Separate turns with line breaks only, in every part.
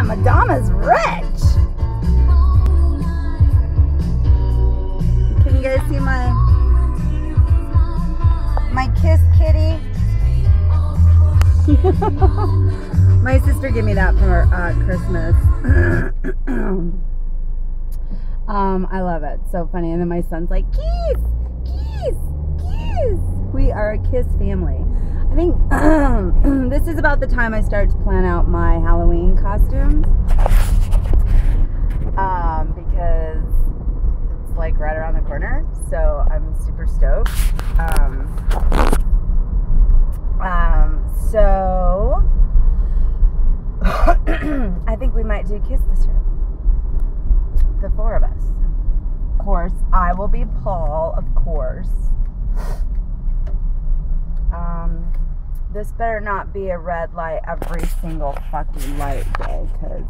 damn, Madonna's rich. Can you guys see my kiss kitty? My sister gave me that for Christmas. I love it. So funny. And then my son's like, kiss, kiss, kiss. We are a kiss family. I think this is about the time I start to plan out my Halloween costumes. Because it's like right around the corner. So I'm super stoked. So I think we might do kiss this year. The four of us. Of course, I will be Paul, of course. This better not be a red light every single fucking light day, because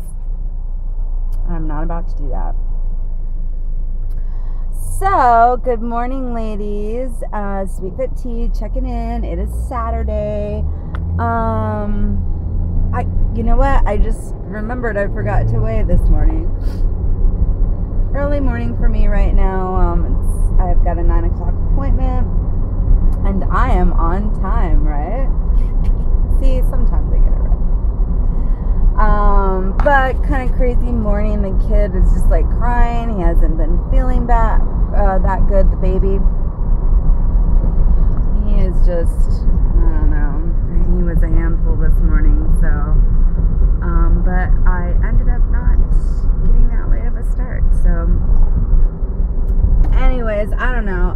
I'm not about to do that. So, good morning, ladies. Sweet Fit Tea checking in. It is Saturday. You know what? I just remembered I forgot to weigh this morning. Early morning for me right now. I've got a 9 o'clock appointment, and I am on time, right? See, sometimes I get it right. But kind of crazy morning. The kid is just like crying. He hasn't been feeling that good, the baby. He is just, I don't know. He was a handful this morning, so, but I ended up not getting that late of a start, so, anyways, I don't know.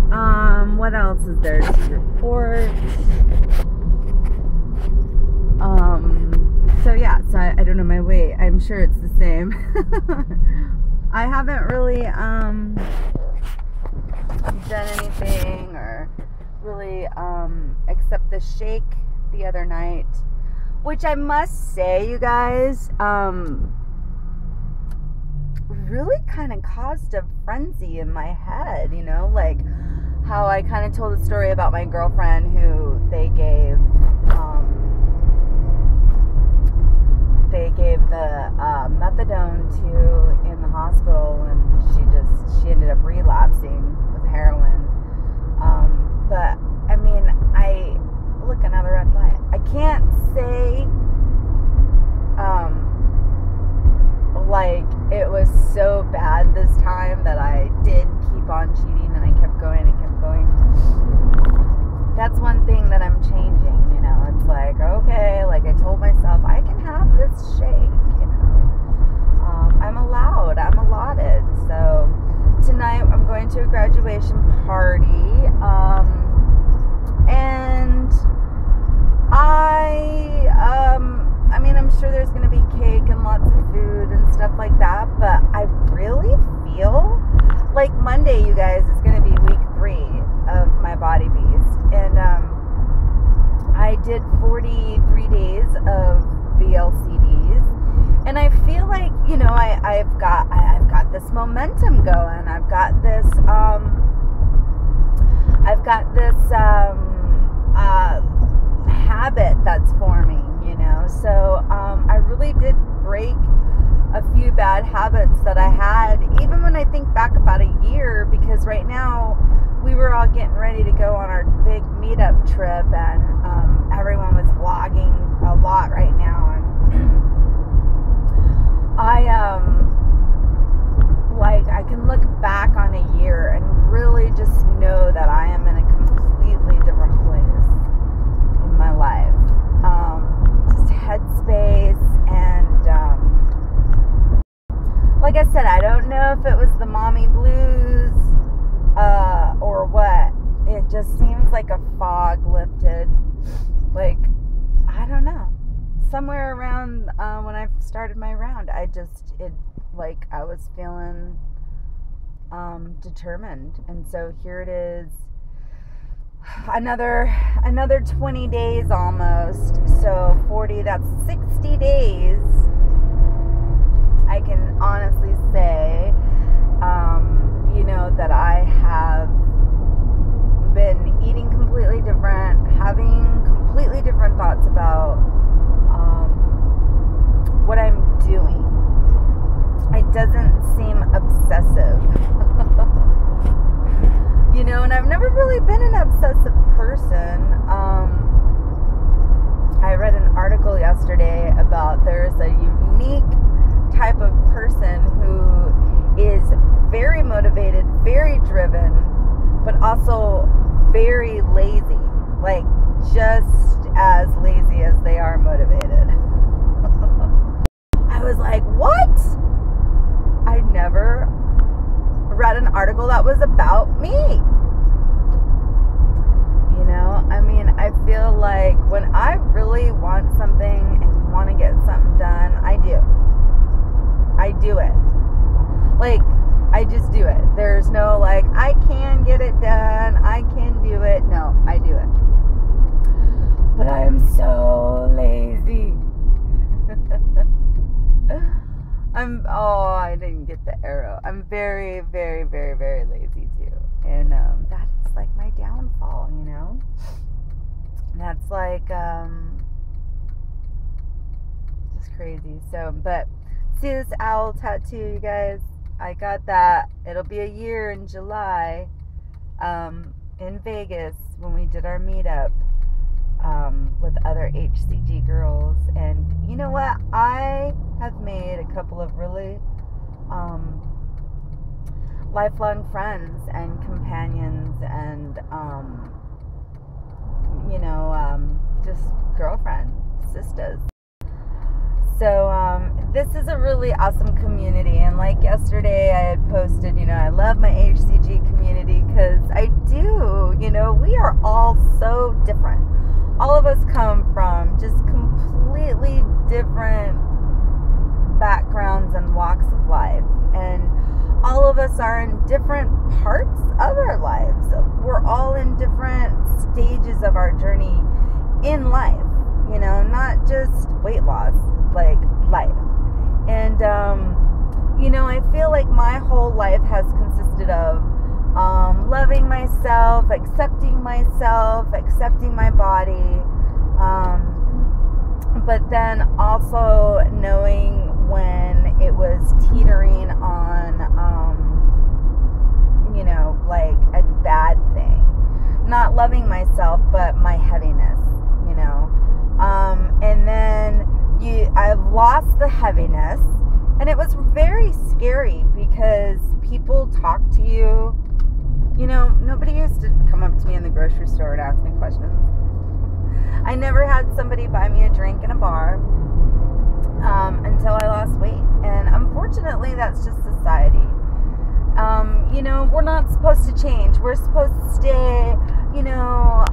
What else is there to report? So yeah, so I don't know my weight. I'm sure it's the same. I haven't really, done anything or really, except the shake the other night, which I must say, you guys, really kind of caused a frenzy in my head, you know, like how I kind of told the story about my girlfriend who they gave the methadone to in the hospital, and she ended up relapsing with heroin. But I mean, look, another red light. I can't say like it was so bad this time that I did keep on cheating and I kept going and kept going. That's one thing that I'm changing, you know. It's like, okay, like I told myself I can have this shake, you know. I'm allotted. So tonight I'm going to a graduation party. And I mean, I'm sure there's going to be cake and lots of food and stuff like that, but I really feel like Monday, you guys, is going to be week 3 of my Body Beast. And I did 43 days of VLCDs, and I feel like, you know, I've got this momentum going. I've got this habit that's forming, you know. So I really did break a few bad habits that I had, even when I think back about a year, because right now we were all getting ready to go on our big meetup trip, and everyone was vlogging a lot right now, and I can look back on a year and really just know that I am in a completely different place in my life. Just headspace, and like I said, I don't know if it was the mommy blues or what. It just seems like a fog lifted. Like, I don't know. Somewhere around when I started my round, I was feeling determined. And so here it is, another 20 days almost. So 40, that's 60 days. I can honestly say, you know, that I have been eating completely different, having completely different thoughts about what I'm doing. yesterday about there's a unique type of person who is very motivated, very driven, but also very lazy. Like, just as lazy as they are motivated. I was like, what? I never read an article that was about me. You know, I mean, I feel like when I really want something and want to get something done, I do it. Like, I just do it. There's no like, I can get it done, I can do it. No, I do it. But I am so lazy. I didn't get the arrow. I'm very, very, very, very lazy too. And that's like my downfall, you know? That's like just crazy. So, but see this owl tattoo, you guys? I got that. It'll be a year in July in Vegas when we did our meetup with other HCG girls. And you know what? I have made a couple of really lifelong friends and companions and just girlfriend, sisters. So this is a really awesome community, and like yesterday I had posted, I love my HCG community because I do, we are all so different. All of us come from just completely different backgrounds and walks of life, and all of us are in different parts of our lives. We're all in different stages of our journey in life, not just weight loss, like life. And I feel like my whole life has consisted of loving myself, accepting my body, but then also knowing when it was teetering on like a bad thing. Not loving myself, but my heaviness, and then I've lost the heaviness, and it was very scary because people talk to you. Nobody used to come up to me in the grocery store and ask me questions. I never had somebody buy me a drink in a bar until I lost weight. And unfortunately, that's just society. We're not supposed to change. We're supposed to stay,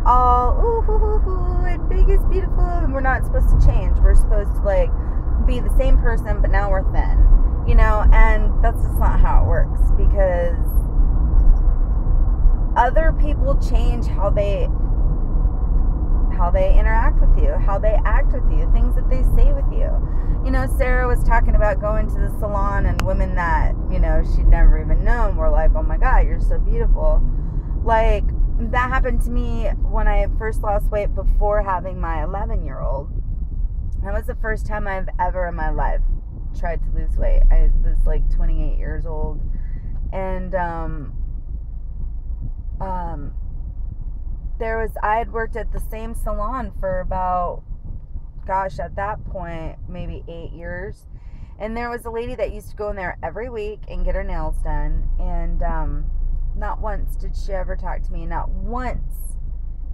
all and big is beautiful. And we're not supposed to change. We're supposed to be the same person, but now we're thin, and that's just not how it works, because other people change how they interact with you, how they act with you, things that they say with you. Sarah was talking about going to the salon, and women that, she'd never even known were like, oh my God, you're so beautiful. Like, that happened to me when I first lost weight before having my 11-year-old. That was the first time I've ever in my life tried to lose weight. I was 28 years old. And, I had worked at the same salon for about, at that point, maybe 8 years. And there was a lady that used to go in there every week and get her nails done. And not once did she ever talk to me. Not once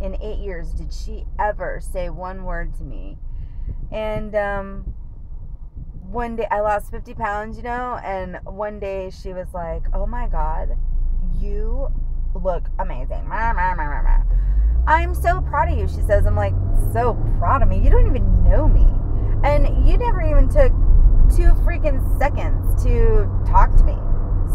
in 8 years did she ever say one word to me. And one day I lost 50 pounds, and one day she was like, oh my God, you look amazing. I'm so proud of you, she says. I'm like, so proud of me? You don't even know me. And you never even took 2 freaking seconds to talk to me.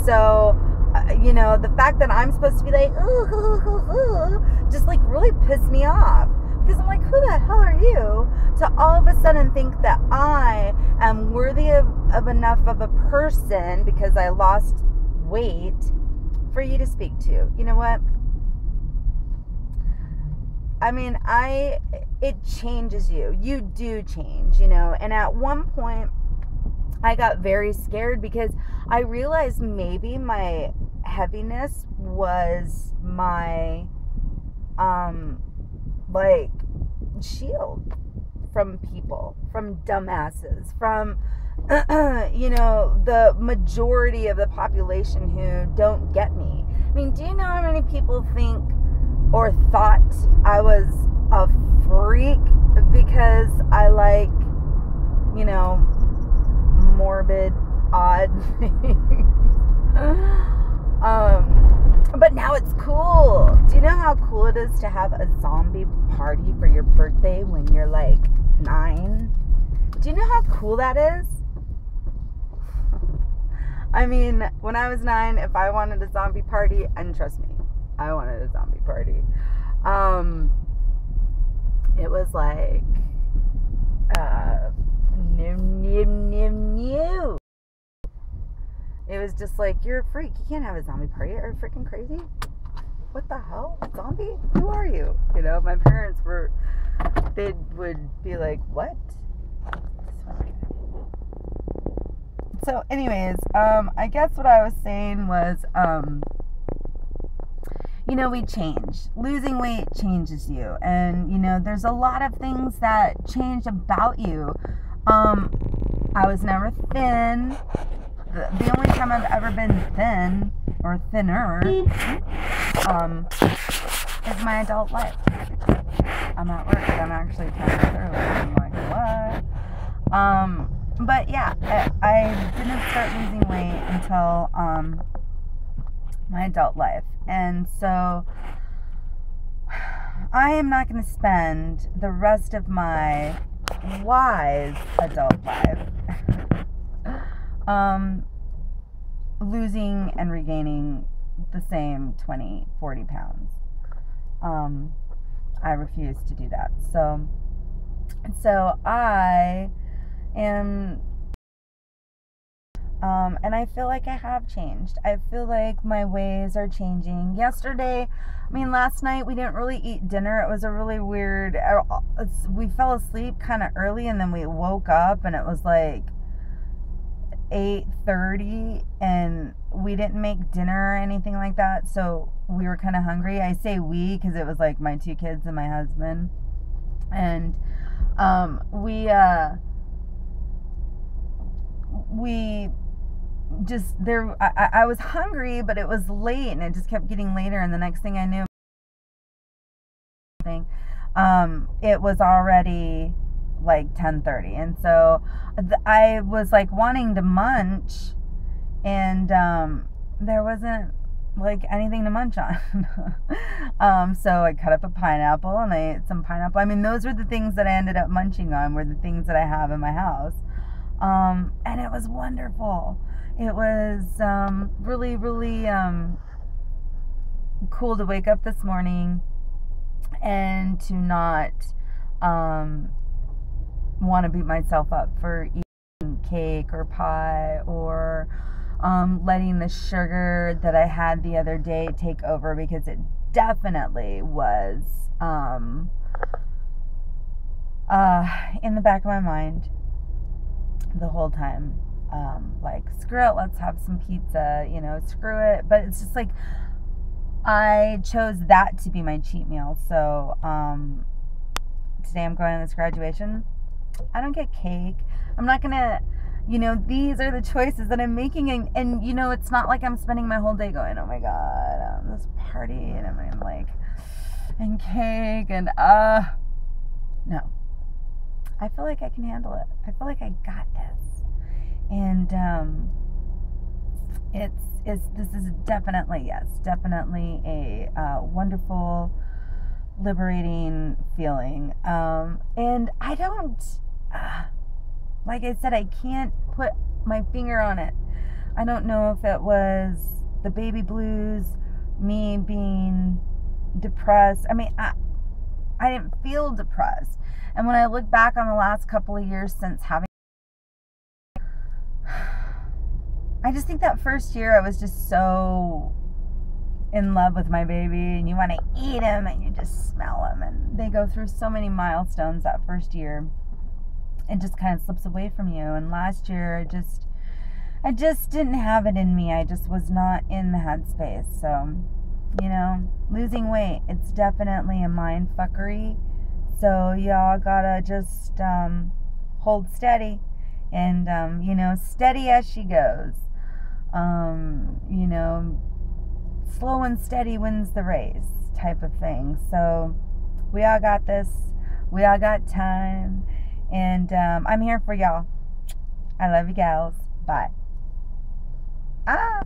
So, the fact that I'm supposed to be like, ooh, just really pissed me off. Because I'm like, who the hell are you to all of a sudden think that I am worthy of enough of a person because I lost weight for you to speak to? You know what? I mean, it changes you. You do change, And at one point, I got very scared because I realized maybe my heaviness was my, shield from people, from dumbasses, from, you know, the majority of the population who don't get me. I mean, do you know how many people think or thought I was a freak because I like, you know, morbid, odd things? But now it's cool. Do you know how cool it is to have a zombie party for your birthday when you're like 9? Do you know how cool that is? I mean, when I was 9, if I wanted a zombie party, and trust me, I wanted a zombie party. It was like, no. It was just like, you're a freak. You can't have a zombie party. Are you freaking crazy? What the hell? A zombie? Who are you? You know, my parents they would be like, what? So anyways, I guess what I was saying was, you know, we change. Losing weight changes you. And, you know, there's a lot of things that change about you. I was never thin. The only time I've ever been thin or thinner is my adult life. I'm at work and I'm actually trying to thoroughly. I'm like, what? But yeah, I didn't start losing weight until my adult life. And so I am not going to spend the rest of my wise adult life losing and regaining the same 20, 40 pounds. I refuse to do that. So I am, and I feel like I have changed. I feel like my ways are changing. Last night we didn't really eat dinner. It was a really weird, we fell asleep kind of early and then we woke up and it was like 8:30 and we didn't make dinner or anything like that, so we were kind of hungry. I say we because it was like my 2 kids and my husband, and we just there. I was hungry, but it was late and it just kept getting later, and the next thing I knew, it was already like 10:30, and so I was like wanting to munch, and there wasn't like anything to munch on. So I cut up a pineapple and I ate some pineapple. I mean, those were the things that I ended up munching on, were the things that I have in my house, and it was wonderful. It was really, really cool to wake up this morning and to not want to beat myself up for eating cake or pie, or letting the sugar that I had the other day take over, because it definitely was in the back of my mind the whole time. Like, screw it, let's have some pizza, you know, screw it. But it's just like, I chose that to be my cheat meal. So today I'm going to this graduation. I don't get cake. I'm not gonna, you know, these are the choices that I'm making, and you know, it's not like I'm spending my whole day going, oh my god, this party, and I'm like, and cake, and no. I feel like I can handle it. I feel like I got this. And this is definitely a wonderful, liberating feeling. And I don't, like I said, I can't put my finger on it. I don't know if it was the baby blues, me being depressed. I mean, I didn't feel depressed. And when I look back on the last couple of years since having, I just think that first year I was just so in love with my baby, and you want to eat him and you just smell him, and they go through so many milestones that first year. It just kind of slips away from you. And last year I just didn't have it in me. I just was not in the headspace. So, you know, losing weight, it's definitely a mind fuckery. So y'all gotta just hold steady, and you know, steady as she goes. You know, slow and steady wins the race type of thing. So we all got this. We all got time, and I'm here for y'all. I love you gals. Bye. Ah.